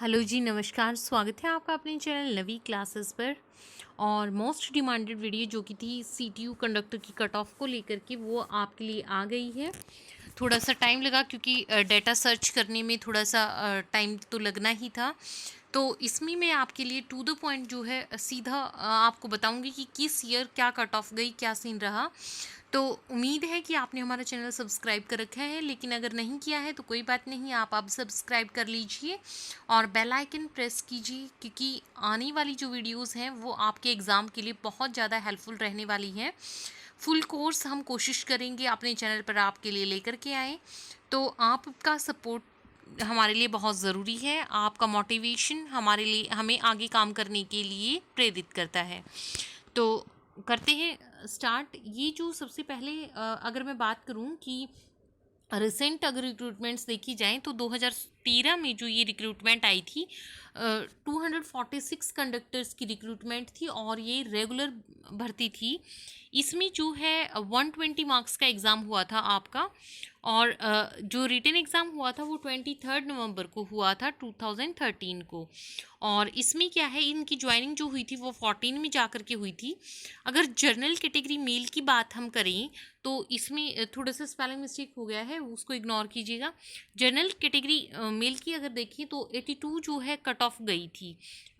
Hello जी, नमस्कार। स्वागत है आपका अपने चैनल नवी क्लासेस पर। और मोस्ट डिमांडेड वीडियो जो कि थी सीटीयू कंडक्टर की कट ऑफ को लेकर के, वो आपके लिए आ गई है। थोड़ा सा टाइम लगा क्योंकि डेटा सर्च करने में थोड़ा सा टाइम तो लगना ही था। तो इसमें मैं आपके लिए टू द पॉइंट जो है सीधा आपको बताऊंगी कि किस ईयर क्या कट ऑफ गई, क्या सीन रहा। तो उम्मीद है कि आपने हमारा चैनल सब्सक्राइब कर रखा है, लेकिन अगर नहीं किया है तो कोई बात नहीं, आप अब सब्सक्राइब कर लीजिए और बेल आइकन प्रेस कीजिए, क्योंकि आने वाली जो वीडियोस हैं वो आपके एग्ज़ाम के लिए बहुत ज़्यादा हेल्पफुल रहने वाली हैं। फुल कोर्स हम कोशिश करेंगे अपने चैनल पर आपके लिए लेकर के आएँ। तो आपका सपोर्ट हमारे लिए बहुत ज़रूरी है। आपका मोटिवेशन हमारे लिए, हमें आगे काम करने के लिए प्रेरित करता है। तो करते हैं स्टार्ट। ये जो सबसे पहले अगर मैं बात करूं कि रिसेंट अगर रिक्रूटमेंट्स देखी जाएं तो 2013 में जो ये रिक्रूटमेंट आई थी, 246 कंडक्टर्स की रिक्रूटमेंट थी और ये रेगुलर भर्ती थी। इसमें जो है 120 मार्क्स का एग्ज़ाम हुआ था आपका, और जो रिटन एग्ज़ाम हुआ था वो 23 नवंबर को हुआ था 2013 को। और इसमें क्या है, इनकी ज्वाइनिंग जो हुई थी वो 14 में जा कर के हुई थी। अगर जर्नल कैटेगरी मेल की बात हम करें तो इसमें थोड़ा सा स्पेलिंग मिस्टेक हो गया है, उसको इग्नोर कीजिएगा। जनरल कैटेगरी मेल की अगर देखिए तो 82 जो है कट ऑफ गई थी,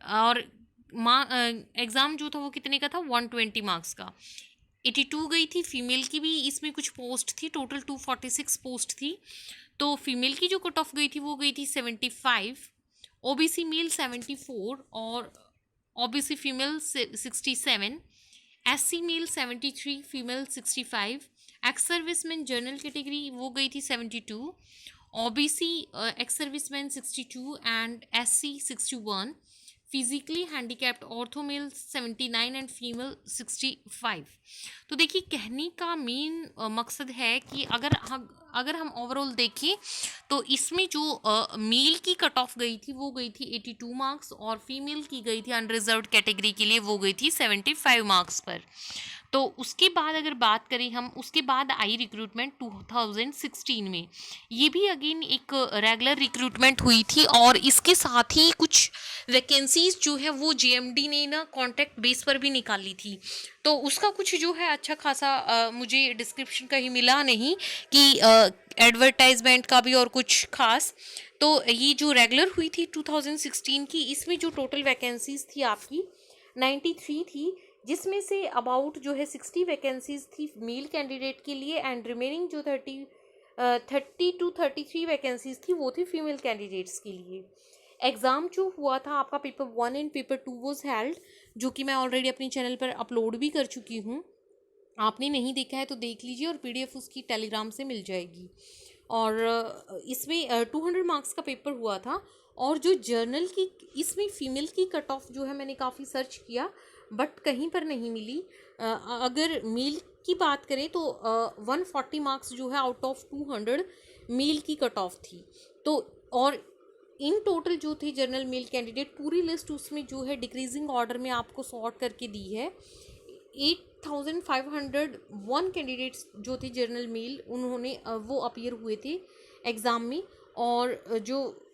और एग्ज़ाम जो था वो कितने का था, 120 मार्क्स का। 82 गई थी। फीमेल की भी इसमें कुछ पोस्ट थी, टोटल 246 पोस्ट थी। तो फीमेल की जो कट ऑफ गई थी वो गई थी 75, ओबीसी मेल 74, और OBC female 67, SC male 73, female 65, ex serviceman general category वो गई थी 72, OBC ex serviceman 62 and SC 61, physically handicapped ortho male 79 and female 65। तो देखिए, कहने का मेन मकसद है कि अगर हम ओवरऑल देखें तो इसमें जो मेल की कट ऑफ गई थी वो गई थी 82 मार्क्स, और फीमेल की गई थी अनरिजर्व्ड कैटेगरी के लिए वो गई थी 75 मार्क्स पर। तो उसके बाद अगर बात करें हम, उसके बाद आई रिक्रूटमेंट 2016 में। ये भी अगेन एक रेगुलर रिक्रूटमेंट हुई थी, और इसके साथ ही कुछ वैकेंसीज जो है वो जीएमडी ने ना कॉन्ट्रैक्ट बेस पर भी निकाली थी। तो उसका कुछ जो है अच्छा खासा मुझे डिस्क्रिप्शन का ही मिला नहीं कि एडवर्टाइजमेंट का भी और कुछ खास। तो ये जो रेगुलर हुई थी 2016 की, इसमें जो टोटल वैकेंसीज थी आपकी 93 थी, जिसमें से अबाउट जो है 60 वैकेंसीज थी मेल कैंडिडेट के लिए, एंड रिमेनिंग जो 30 टू 33 वैकेंसीज थी वो थी फीमेल कैंडिडेट्स के लिए। एग्ज़ाम जो हुआ था आपका, paper 1 and paper 2 was held, जो कि मैं ऑलरेडी अपनी चैनल पर अपलोड भी कर चुकी हूँ। आपने नहीं देखा है तो देख लीजिए, और पीडीएफ उसकी टेलीग्राम से मिल जाएगी। और इसमें 200 मार्क्स का पेपर हुआ था। और जो जर्नल की, इसमें फीमेल की कट ऑफ जो है मैंने काफ़ी सर्च किया बट कहीं पर नहीं मिली। अगर मेल की बात करें तो 140 मार्क्स जो है आउट ऑफ 200 मेल की कट ऑफ थी। तो और इन टोटल जो थे जनरल मेल कैंडिडेट, पूरी लिस्ट उसमें जो है डिक्रीजिंग ऑर्डर में आपको सॉर्ट करके दी है। 8501 कैंडिडेट्स जो थे जनरल मेल, उन्होंने वो अपीयर हुए थे एग्ज़ाम में, और जो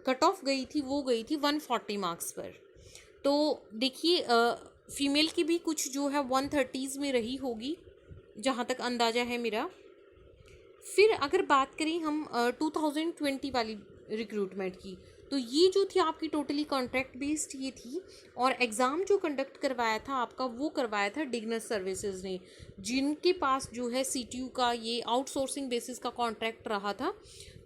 कट ऑफ गई थी वो गई थी 140 मार्क्स पर। तो देखिए, फीमेल की भी कुछ जो है 130s में रही होगी, जहाँ तक अंदाज़ा है मेरा। फिर अगर बात करें हम 2020 वाली रिक्रूटमेंट की, तो ये जो थी आपकी टोटली कॉन्ट्रैक्ट बेस्ड ये थी, और एग्ज़ाम जो कंडक्ट करवाया था आपका वो करवाया था डिग्नस सर्विसेज ने, जिनके पास जो है सीटीयू का ये आउटसोर्सिंग बेसिस का कॉन्ट्रैक्ट रहा था।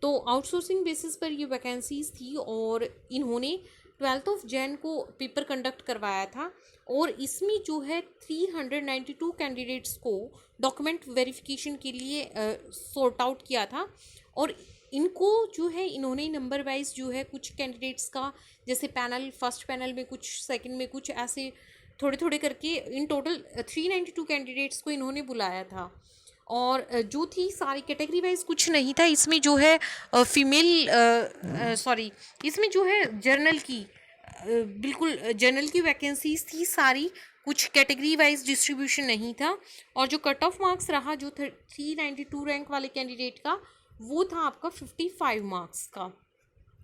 तो आउटसोर्सिंग बेसिस पर ये वैकेंसीज थी, और इन्होंने 12 जैन को पेपर कंडक्ट करवाया था, और इसमें जो है 392 कैंडिडेट्स को डॉक्यूमेंट वेरिफिकेशन के लिए सॉर्ट आउट किया था। और इनको जो है इन्होंने नंबर वाइज जो है कुछ कैंडिडेट्स का, जैसे पैनल फर्स्ट पैनल में कुछ, सेकंड में कुछ, ऐसे थोड़े थोड़े करके इन टोटल 392 कैंडिडेट्स को इन्होंने बुलाया था। और जो थी सारी कैटेगरी वाइज कुछ नहीं था इसमें, जो है फीमेल सॉरी, इसमें जो है जर्नल की बिल्कुल जनरल की वैकेंसीज थी सारी, कुछ कैटेगरी वाइज डिस्ट्रीब्यूशन नहीं था। और जो कट ऑफ मार्क्स रहा जो 392 रैंक वाले कैंडिडेट का, वो था आपका 55 मार्क्स का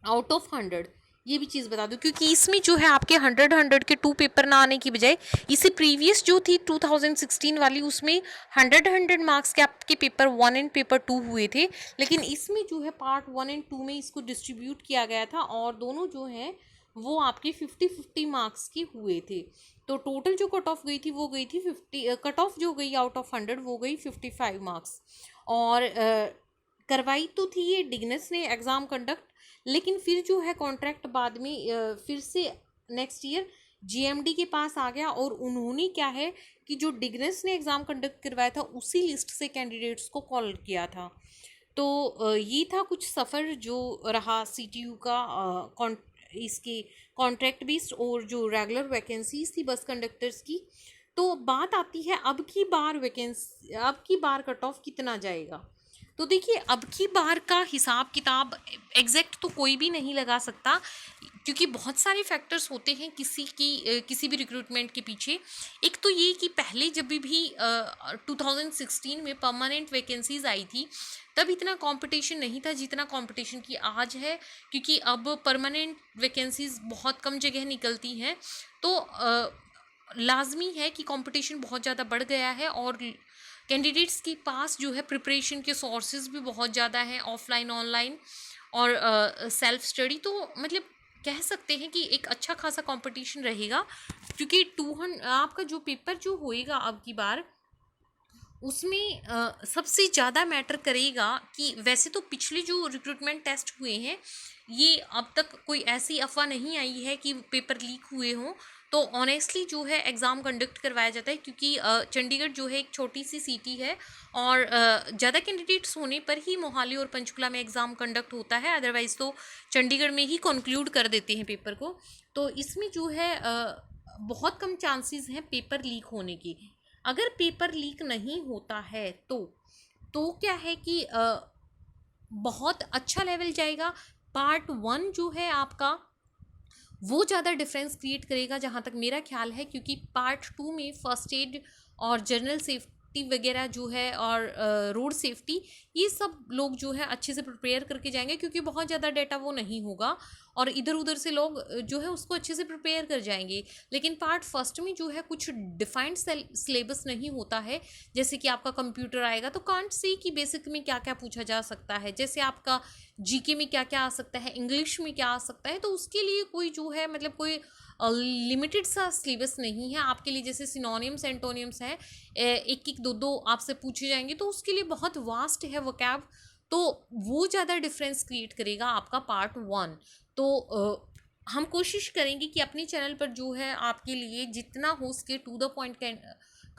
आउट ऑफ 100। ये भी चीज़ बता दूं, क्योंकि इसमें जो है आपके 100 के 2 पेपर ना आने की बजाय इसे प्रीवियस जो थी 2016 वाली उसमें 100 मार्क्स के आपके पेपर 1 एंड पेपर 2 हुए थे, लेकिन इसमें जो है पार्ट 1 एंड 2 में इसको डिस्ट्रीब्यूट किया गया था और दोनों जो है वो आपके 50-50 मार्क्स के हुए थे। तो टोटल जो कट ऑफ गई थी वो गई थी 50, कट ऑफ जो गई आउट ऑफ 100 वो गई 55 मार्क्स। और करवाई तो थी ये डिग्नेस ने एग्ज़ाम कंडक्ट, लेकिन फिर जो है कॉन्ट्रैक्ट बाद में फिर से नेक्स्ट ईयर जीएमडी के पास आ गया और उन्होंने क्या है कि जो डिग्नेस ने एग्ज़ाम कंडक्ट करवाया था उसी लिस्ट से कैंडिडेट्स को कॉल किया था। तो ये था कुछ सफ़र जो रहा सीटीयू का इसके कॉन्ट्रैक्ट बेस्ड और जो रेगुलर वैकेंसीज थी बस कंडक्टर्स की। तो बात आती है अब की बार वैकेंसी, अब की बार कट ऑफ कितना जाएगा। तो देखिए अब की बार का हिसाब किताब एग्जैक्ट तो कोई भी नहीं लगा सकता, क्योंकि बहुत सारे फैक्टर्स होते हैं किसी भी रिक्रूटमेंट के पीछे। एक तो ये कि पहले जब भी 2016 में परमानेंट वैकेंसीज आई थी तब इतना कंपटीशन नहीं था जितना कंपटीशन की आज है, क्योंकि अब परमानेंट वैकेंसीज बहुत कम जगह निकलती हैं। तो लाजमी है कि कंपटीशन बहुत ज़्यादा बढ़ गया है और कैंडिडेट्स के पास जो है प्रिपरेशन के सोर्सेज भी बहुत ज़्यादा हैं, ऑफलाइन ऑनलाइन और सेल्फ स्टडी। तो मतलब कह सकते हैं कि एक अच्छा खासा कंपटीशन रहेगा, क्योंकि 200 आपका जो पेपर जो होएगा अब की बार उसमें सबसे ज़्यादा मैटर करेगा कि वैसे तो पिछले जो रिक्रूटमेंट टेस्ट हुए हैं ये अब तक कोई ऐसी अफवाह नहीं आई है कि पेपर लीक हुए हों। तो ऑनेस्टली जो है एग्ज़ाम कंडक्ट करवाया जाता है, क्योंकि चंडीगढ़ जो है एक छोटी सी सिटी है और ज़्यादा कैंडिडेट्स होने पर ही मोहाली और पंचकुला में एग्ज़ाम कंडक्ट होता है, अदरवाइज़ तो चंडीगढ़ में ही कंक्लूड कर देते हैं पेपर को। तो इसमें जो है बहुत कम चांसेस हैं पेपर लीक होने की। अगर पेपर लीक नहीं होता है तो क्या है कि बहुत अच्छा लेवल जाएगा। पार्ट 1 जो है आपका वो ज़्यादा डिफरेंस क्रिएट करेगा जहाँ तक मेरा ख्याल है, क्योंकि पार्ट 2 में फर्स्ट एड और जनरल सेफ्टी वगैरह जो है और रोड सेफ्टी ये सब लोग जो है अच्छे से प्रिपेयर करके जाएंगे, क्योंकि बहुत ज़्यादा डाटा वो नहीं होगा और इधर उधर से लोग जो है उसको अच्छे से प्रिपेयर कर जाएंगे। लेकिन पार्ट फर्स्ट में जो है कुछ डिफाइंड सिलेबस नहीं होता है, जैसे कि आपका कंप्यूटर आएगा तो कांट सी कि बेसिक में क्या क्या पूछा जा सकता है, जैसे आपका जीके में क्या क्या आ सकता है, इंग्लिश में क्या आ सकता है। तो उसके लिए कोई जो है मतलब कोई लिमिटेड सा सिलेबस नहीं है आपके लिए, जैसे सिनोनिम्स एंटोनिम्स हैं एक एक दो दो आपसे पूछे जाएंगे तो उसके लिए बहुत वास्ट है वोकैब। तो वो ज़्यादा डिफरेंस क्रिएट करेगा आपका पार्ट 1। तो हम कोशिश करेंगे कि अपने चैनल पर जो है आपके लिए जितना हो सके टू द पॉइंट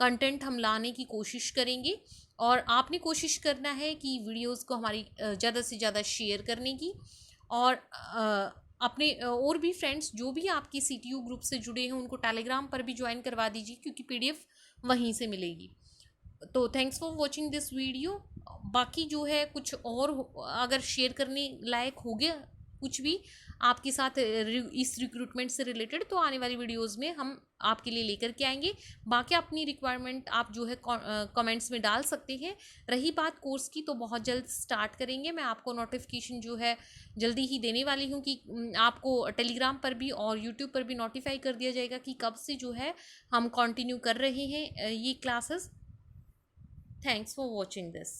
कंटेंट हम लाने की कोशिश करेंगे, और आपने कोशिश करना है कि वीडियोस को हमारी ज़्यादा से ज़्यादा शेयर करने की, और अपने और भी फ्रेंड्स जो भी आपकी सीटीयू ग्रुप से जुड़े हैं उनको टेलीग्राम पर भी ज्वाइन करवा दीजिए, क्योंकि पीडीएफ वहीं से मिलेगी। तो thanks for watching this video. बाकी जो है कुछ और अगर शेयर करने लायक हो गया कुछ भी आपके साथ इस रिक्रूटमेंट से रिलेटेड, तो आने वाली वीडियोस में हम आपके लिए लेकर के आएंगे। बाकी अपनी रिक्वायरमेंट आप जो है कमेंट्स में डाल सकते हैं। रही बात कोर्स की, तो बहुत जल्द स्टार्ट करेंगे। मैं आपको नोटिफिकेशन जो है जल्दी ही देने वाली हूँ कि आपको टेलीग्राम पर भी और यूट्यूब पर भी नोटिफाई कर दिया जाएगा कि कब से जो है हम कंटिन्यू कर रहे हैं ये classes. Thanks for watching this.